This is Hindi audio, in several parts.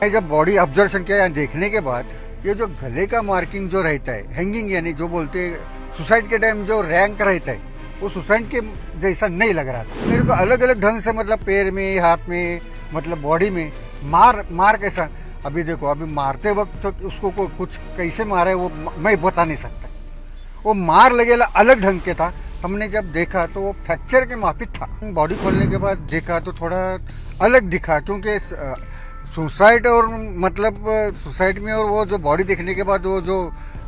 जब बॉडी ऑब्जर्वेशन किया देखने के बाद ये जो गले का मार्किंग जो रहता है हैंगिंग यानी जो बोलते हैं सुसाइड के टाइम जो रैंक रहता है वो सुसाइड के जैसा नहीं लग रहा था मेरे को। अलग अलग ढंग से मतलब पैर में हाथ में मतलब बॉडी में मार कैसा। अभी देखो अभी मारते वक्त तो उसको कुछ कैसे मारा है वो मैं बता नहीं सकता। वो मार लगेला अलग ढंग के था। हमने जब देखा तो वो फ्रैक्चर के माफिक था। बॉडी खोलने के बाद देखा तो थोड़ा अलग दिखा क्योंकि सुसाइड और मतलब सुसाइड में और वो जो बॉडी देखने के बाद वो जो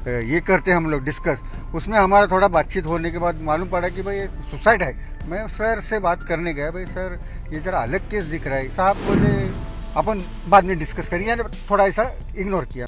ये करते हैं हम लोग डिस्कस उसमें हमारा थोड़ा बातचीत होने के बाद मालूम पड़ा कि भाई ये सुसाइड है। मैं सर से बात करने गया, भाई सर ये जरा अलग केस दिख रहा है। साहब बोले अपन बाद में डिस्कस करिए, थोड़ा ऐसा इग्नोर किया।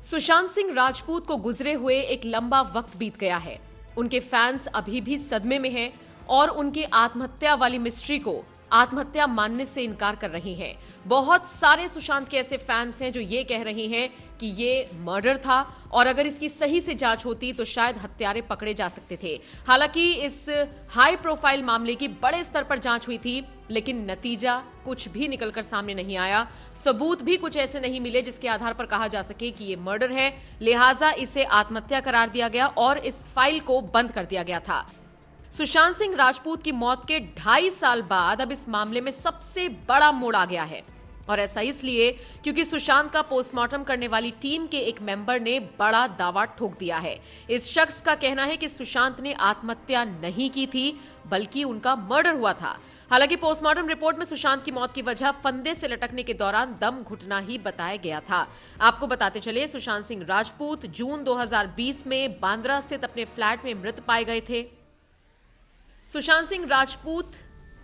सुशांत सिंह राजपूत को गुजरे हुए एक लंबा वक्त बीत गया है। उनके फैंस अभी भी सदमे में हैं और उनके आत्महत्या वाली मिस्ट्री को आत्महत्या मानने से इनकार कर रही हैं। बहुत सारे सुशांत के ऐसे फैंस हैं जो ये कह रहे हैं कि ये मर्डर था और अगर इसकी सही से जांच होती तो शायद हत्यारे पकड़े जा सकते थे। हालांकि इस हाई प्रोफाइल मामले की बड़े स्तर पर जांच हुई थी लेकिन नतीजा कुछ भी निकलकर सामने नहीं आया। सबूत भी कुछ ऐसे नहीं मिले जिसके आधार पर कहा जा सके कि ये मर्डर है, लिहाजा इसे आत्महत्या करार दिया गया और इस फाइल को बंद कर दिया गया था। सुशांत सिंह राजपूत की मौत के 2.5 साल बाद अब इस मामले में सबसे बड़ा मोड़ आ गया है और ऐसा इसलिए क्योंकि सुशांत का पोस्टमार्टम करने वाली टीम के एक मेंबर ने बड़ा दावा ठोक दिया है। इस शख्स का कहना है कि सुशांत ने आत्महत्या नहीं की थी बल्कि उनका मर्डर हुआ था। हालांकि पोस्टमार्टम रिपोर्ट में सुशांत की मौत की वजह फंदे से लटकने के दौरान दम घुटना ही बताया गया था। आपको बताते चले सुशांत सिंह राजपूत जून 2020 में बांद्रा स्थित अपने फ्लैट में मृत पाए गए थे। सुशांत सिंह राजपूत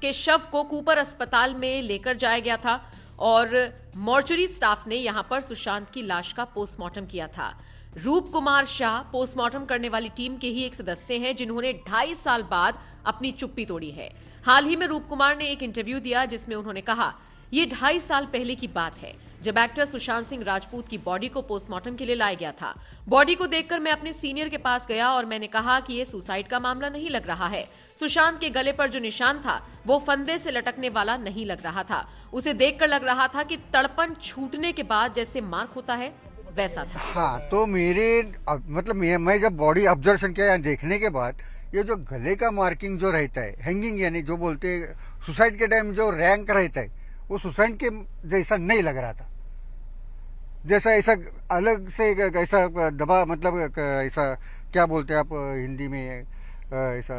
के शव को कूपर अस्पताल में लेकर जाया गया था और मॉर्चरी स्टाफ ने यहां पर सुशांत की लाश का पोस्टमार्टम किया था। रूप कुमार शाह पोस्टमार्टम करने वाली टीम के ही एक सदस्य हैं जिन्होंने 2.5 साल बाद अपनी चुप्पी तोड़ी है। हाल ही में रूप कुमार ने एक इंटरव्यू दिया जिसमें उन्होंने कहा ये 2.5 साल पहले की बात है जब एक्टर सुशांत सिंह राजपूत की बॉडी को पोस्टमार्टम के लिए लाया गया था। बॉडी को देखकर मैं अपने सीनियर के पास गया और मैंने कहा कि ये सुसाइड का मामला नहीं लग रहा है। सुशांत के गले पर जो निशान था वो फंदे से लटकने वाला नहीं लग रहा था। उसे देखकर लग रहा था कि तड़पन छूटने के बाद जैसे मार्क होता है वैसा था। हाँ, तो मेरे मतलब मैं जब बॉडी ऑब्जर्वेशन किया देखने के बाद ये जो गले का मार्किंग जो रहता है हैंगिंग यानी जो बोलते हैं सुसाइड के टाइम जो रैंक रहता है वो सुसाइड के जैसा नहीं लग रहा था। जैसा ऐसा अलग से ऐसा दबा मतलब ऐसा क्या बोलते हैं आप हिंदी में ऐसा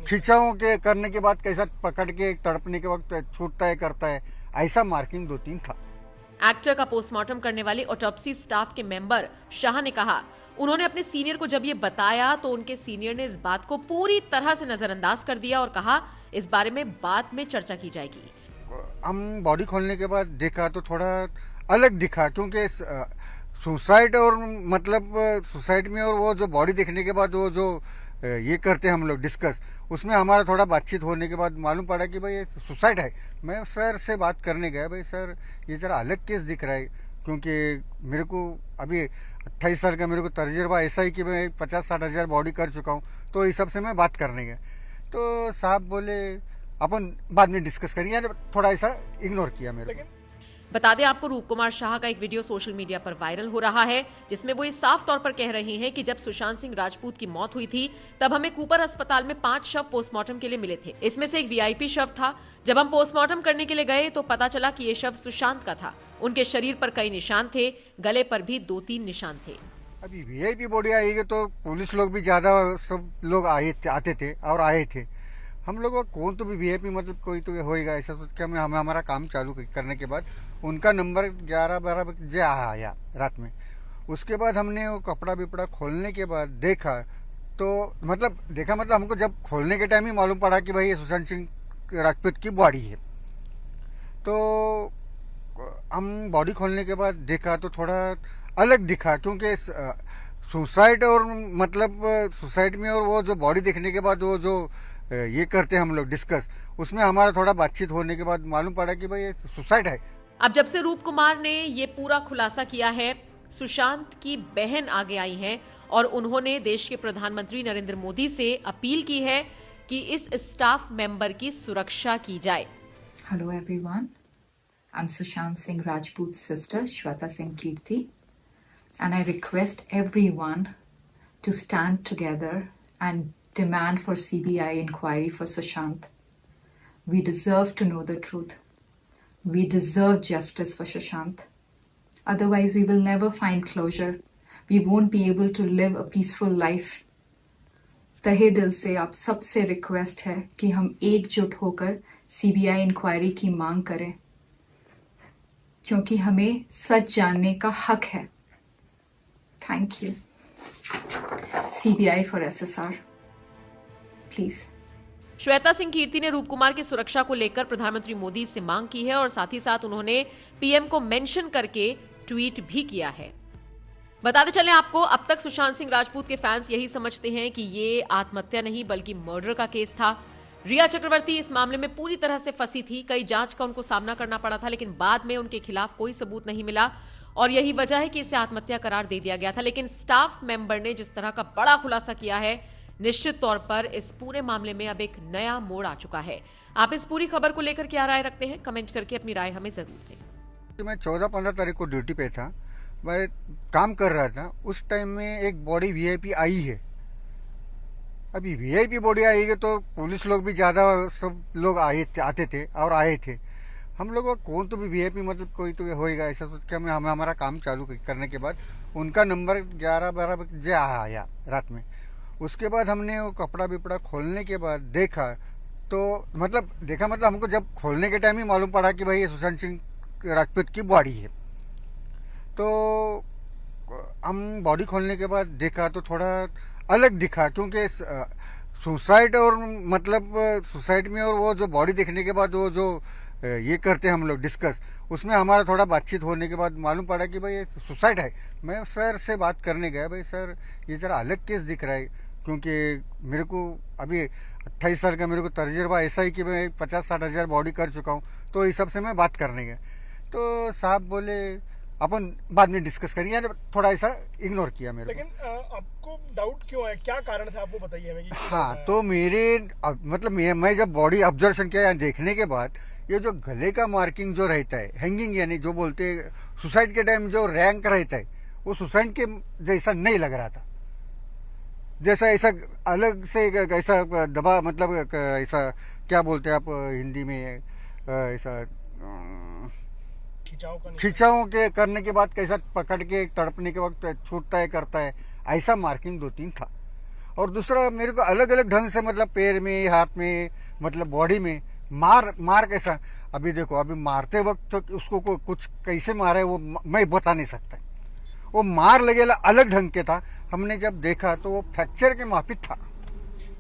खिंचाव के करने के बाद कैसा पकड़ के तड़पने के वक्त छूटता है करता है, ऐसा मार्किंग 2-3 था। एक्टर का पोस्टमार्टम करने वाले ऑटोप्सी स्टाफ के मेंबर शाह ने कहा उन्होंने अपने सीनियर को जब ये बताया तो उनके सीनियर ने इस बात को पूरी तरह से नजरअंदाज कर दिया और कहा इस बारे में बाद में चर्चा की जाएगी। हम बॉडी खोलने के बाद देखा तो थोड़ा अलग दिखा क्योंकि सुसाइड और मतलब सुसाइड में और वो जो बॉडी देखने के बाद वो जो ये करते हैं हम लोग डिस्कस उसमें हमारा थोड़ा बातचीत होने के बाद मालूम पड़ा कि भाई ये सुसाइड है। मैं सर से बात करने गया, भाई सर ये जरा अलग केस दिख रहा है क्योंकि मेरे को अभी 28 साल का मेरे को तजुर्बा ऐसा ही कि मैं 50-60 हज़ार बॉडी कर चुका हूँ। तो इस सब से मैं बात करने गया तो साहब बोले अपन बाद में डिस्कस करिए, थोड़ा ऐसा इग्नोर किया मेरे को। बता दें आपको रूप कुमार शाह का एक वीडियो सोशल मीडिया पर वायरल हो रहा है जिसमें वो ये साफ तौर पर कह रहे हैं कि जब सुशांत सिंह राजपूत की मौत हुई थी तब हमें कूपर अस्पताल में 5 शव पोस्टमार्टम के लिए मिले थे। इसमें से एक वीआईपी शव था। जब हम पोस्टमार्टम करने के लिए गए तो पता चला कि ये शव सुशांत का था। उनके शरीर पर कई निशान थे, गले पर भी 2-3 निशान थे। अभी वीआईपी बॉडी आएगी तो पुलिस लोग भी ज्यादा सब लोग आते थे और आए थे। हम लोगों का कौन तो भी वीआईपी मतलब कोई तो होएगा ऐसा सोच के हमें हमारा काम चालू करने के बाद उनका नंबर 11-12 बजे आया रात में। उसके बाद हमने वो कपड़ा बिपड़ा खोलने के बाद देखा मतलब हमको जब खोलने के टाइम ही मालूम पड़ा कि भाई ये सुशांत सिंह राजपूत की बॉडी है। तो हम बॉडी खोलने के बाद देखा तो थोड़ा अलग दिखा क्योंकि सुसाइड और मतलब सुसाइड में और वो जो बॉडी देखने के बाद वो जो ये करते हैं हम लोग डिस्कस उसमें हमारा थोड़ा बातचीत होने के बाद मालूम पड़ा कि भाई ये सुसाइड है। अब जब से रूप कुमार ने ये पूरा खुलासा किया है सुशांत की बहन आगे आई हैं और उन्होंने देश के प्रधानमंत्री नरेंद्र मोदी से अपील की है कि इस स्टाफ मेंबर की सुरक्षा की जाए। Hello everyone. I'm Sushant Singh Rajput's sister, Shweta Singh Kirti, and I request everyone to stand together and demand for CBI inquiry for Sushant. We deserve to know the truth. We deserve justice for Sushant. Otherwise, we will never find closure. We won't be able to live a peaceful life. तहे दिल से आप सबसे रिक्वेस्ट है कि हम एकजुट होकर CBI इंक्वायरी की मांग करें, क्योंकि हमें सच जानने का हक है. Thank you. CBI for SSR, please. Shweta Singh Kirti ने रूप कुमार की सुरक्षा को लेकर प्रधानमंत्री मोदी से मांग की है और साथ ही साथ उन्होंने पीएम को मेंशन करके ट्वीट भी किया है. बताते चलें आपको, अब तक सुशांत सिंह राजपूत के फैंस यही समझते हैं कि ये आत्महत्या नहीं बल्कि मर्डर का केस था. रिया चक्रवर्ती इस मामले में पूरी तरह से फंसी थी. कई जांच का उनको सामना करना पड़ा था, लेकिन बाद में उनके खिलाफ कोई सबूत नहीं मिला और यही वजह है कि इसे आत्महत्या करार दे दिया गया था. लेकिन स्टाफ मेंबर ने जिस तरह का बड़ा खुलासा किया है, निश्चित तौर पर इस पूरे मामले में अब एक नया मोड़ आ चुका है. आप इस पूरी खबर को लेकर क्या राय रखते हैं? कमेंट करके अपनी राय हमें जरूर दें. मैं 14-15 तारीख को ड्यूटी पे था, मैं काम कर रहा था. उस टाइम में एक बॉडी वीआईपी आई है. अभी वीआईपी बॉडी आई है तो पुलिस लोग भी ज्यादा सब लोग आते थे और आए थे. हम लोगों को कौन तो भी वीआईपी मतलब कोई तो होएगा ऐसा सोच के हम हमारा काम चालू करने के बाद उनका नंबर 11-12 बजे आया रात में. उसके बाद हमने वो कपड़ा बिपड़ा खोलने के बाद देखा मतलब हमको जब खोलने के टाइम ही मालूम पड़ा कि भाई ये सुशांत सिंह राजपूत की बॉडी है. तो हम बॉडी खोलने के बाद देखा तो थोड़ा अलग दिखा, क्योंकि सुसाइड और मतलब सुसाइड में और वो जो बॉडी देखने के बाद वो जो ये करते हैं हम लोग डिस्कस, उसमें हमारा थोड़ा बातचीत होने के बाद मालूम पड़ा कि भाई ये सुसाइड है. मैं सर से बात करने गया, भाई सर ये जरा अलग केस दिख रहा है, क्योंकि मेरे को अभी 28 साल का मेरे को तजुर्बा ऐसा ही कि मैं 50-60 हज़ार बॉडी कर चुका हूँ. तो इस सब से मैं बात करने गया तो साहब बोले अपन बाद में डिस्कस करेंगे. थोड़ा ऐसा इग्नोर किया मेरे. लेकिन आपको डाउट क्यों है, क्या कारण था आपको बताइए हमें. हाँ, तो मेरे मतलब मैं जब बॉडी ऑब्जर्वेशन किया देखने के बाद ये जो गले का मार्किंग जो रहता है, हैंगिंग यानी जो बोलते हैं सुसाइड के टाइम जो रैंक रहता है, वो सुसाइड के जैसा नहीं लग रहा था. जैसा ऐसा अलग से ऐसा दबा मतलब ऐसा क्या बोलते हैं आप हिंदी में, ऐसा खिंचाव के करने के बाद कैसा पकड़ के तड़पने के वक्त छूटता है करता है, ऐसा मार्किंग 2-3 था. और दूसरा मेरे को अलग अलग ढंग से मतलब पैर में, हाथ में, मतलब बॉडी में मार कैसा. अभी देखो, अभी मारते वक्त तो उसको कुछ कैसे मारा है वो मैं बता नहीं सकता. वो मार लगेला अलग ढंग के था. हमने जब देखा तो वो फ्रैक्चर के माफिक था.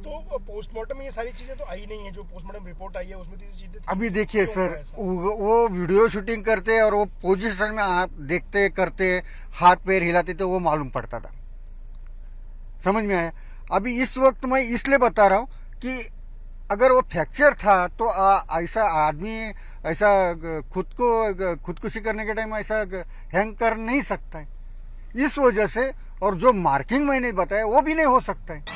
तो पोस्टमार्टम में ये सारी चीजें तो आई नहीं है, जो पोस्टमार्टम रिपोर्ट आई है उसमें तो चीजें अभी देखिए सर, वो वीडियो शूटिंग करते और वो पोजीशन में आप देखते करते हाथ पैर हिलाते तो वो मालूम पड़ता था. समझ में आया. अभी इस वक्त मैं इसलिए बता रहा हूँ कि अगर वो फ्रैक्चर था तो ऐसा आदमी ऐसा खुदकुशी करने के टाइम ऐसा हैंग कर नहीं सकता है. इस वजह से, और जो मार्किंग मैंने बताया वो भी नहीं हो सकता है.